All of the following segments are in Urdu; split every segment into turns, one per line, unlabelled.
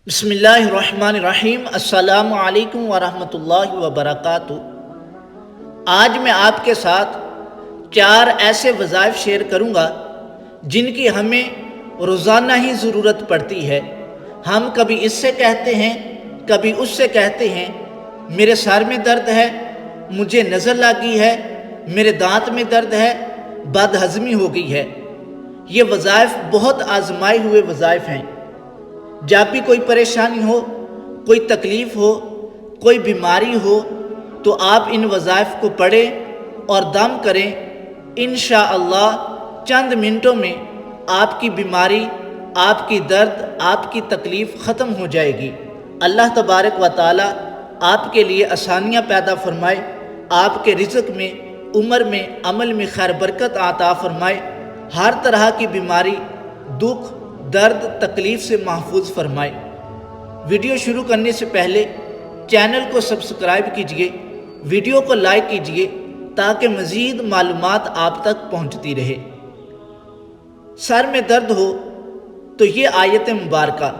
بسم اللہ الرحمن الرحیم۔ السلام علیکم ورحمۃ اللہ وبرکاتہ۔ آج میں آپ کے ساتھ 4 ایسے وظائف شیئر کروں گا جن کی ہمیں روزانہ ہی ضرورت پڑتی ہے۔ ہم کبھی اس سے کہتے ہیں، کبھی اس سے کہتے ہیں میرے سر میں درد ہے، مجھے نظر لگی ہے، میرے دانت میں درد ہے، بد ہضمی ہو گئی ہے۔ یہ وظائف بہت آزمائے ہوئے وظائف ہیں۔ جب بھی کوئی پریشانی ہو، کوئی تکلیف ہو، کوئی بیماری ہو تو آپ ان وظائف کو پڑھیں اور دم کریں۔ انشاءاللہ چند منٹوں میں آپ کی بیماری، آپ کی درد، آپ کی تکلیف ختم ہو جائے گی۔ اللہ تبارک و تعالی آپ کے لیے آسانیاں پیدا فرمائے، آپ کے رزق میں، عمر میں، عمل میں خیر برکت عطا فرمائے، ہر طرح کی بیماری، دکھ، درد، تکلیف سے محفوظ فرمائے۔ ویڈیو شروع کرنے سے پہلے چینل کو سبسکرائب کیجئے، ویڈیو کو لائک کیجئے تاکہ مزید معلومات آپ تک پہنچتی رہے۔ سر میں درد ہو تو یہ آیت مبارکہ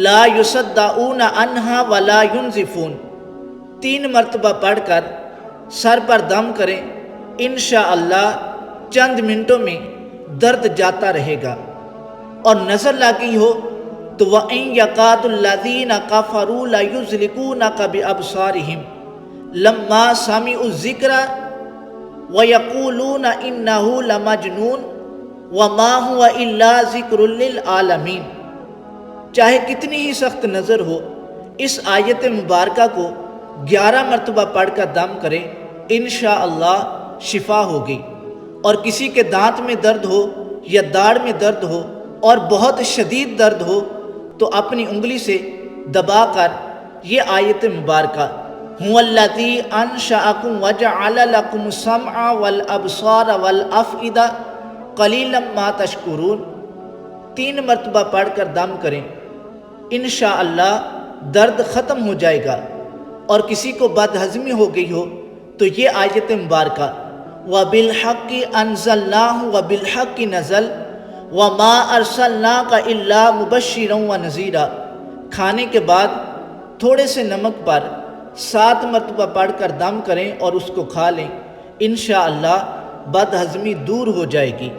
لا یصدعون عنہا ولا ینزفون 3 مرتبہ پڑھ کر سر پر دم کریں۔ انشاءاللہ چند منٹوں میں درد جاتا رہے گا۔ اور نظر لگی ہو تو وَإِن يَكَادُ الَّذِينَ كَفَرُوا لَيُزْلِقُونَكَ بِأَبْصَارِهِمْ لَمَّا سَمِعُوا الذِّكْرَ وَيَقُولُونَ إِنَّهُ لَمَجْنُونٌ وَمَا هُوَ إِلَّا ذِكْرٌ لِّلْعَالَمِينَ۔ چاہے کتنی ہی سخت نظر ہو، اس آیت مبارکہ کو 11 مرتبہ پڑھ کر دم کریں، انشاءاللہ شفا ہوگی۔ اور کسی کے دانت میں درد ہو یا داڑھ میں درد ہو اور بہت شدید درد ہو تو اپنی انگلی سے دبا کر یہ آیت مبارکہ هُوَ الَّذِي أَنشَأَكُمْ وَجَعَلَ لَكُمُ السَّمْعَ وَالْأَبْصَارَ وَالْأَفْئِدَةَ قَلِيلًا مَا تَشْكُرُونَ 3 مرتبہ پڑھ کر دم کریں، انشاءاللہ درد ختم ہو جائے گا۔ اور کسی کو بد ہضمی ہو گئی ہو تو یہ آیت مبارکہ وَبِالْحَقِّ أَنزَلْنَاهُ وَبِالْحَقِّ نَزَلَ وَمَا أَرْسَلْنَاكَ إِلَّا مُبَشِّرًا وَنَذِيرًا کھانے کے بعد تھوڑے سے نمک پر 7 مرتبہ پڑھ کر دم کریں اور اس کو کھا لیں، انشاءاللہ بد ہضمی دور ہو جائے گی۔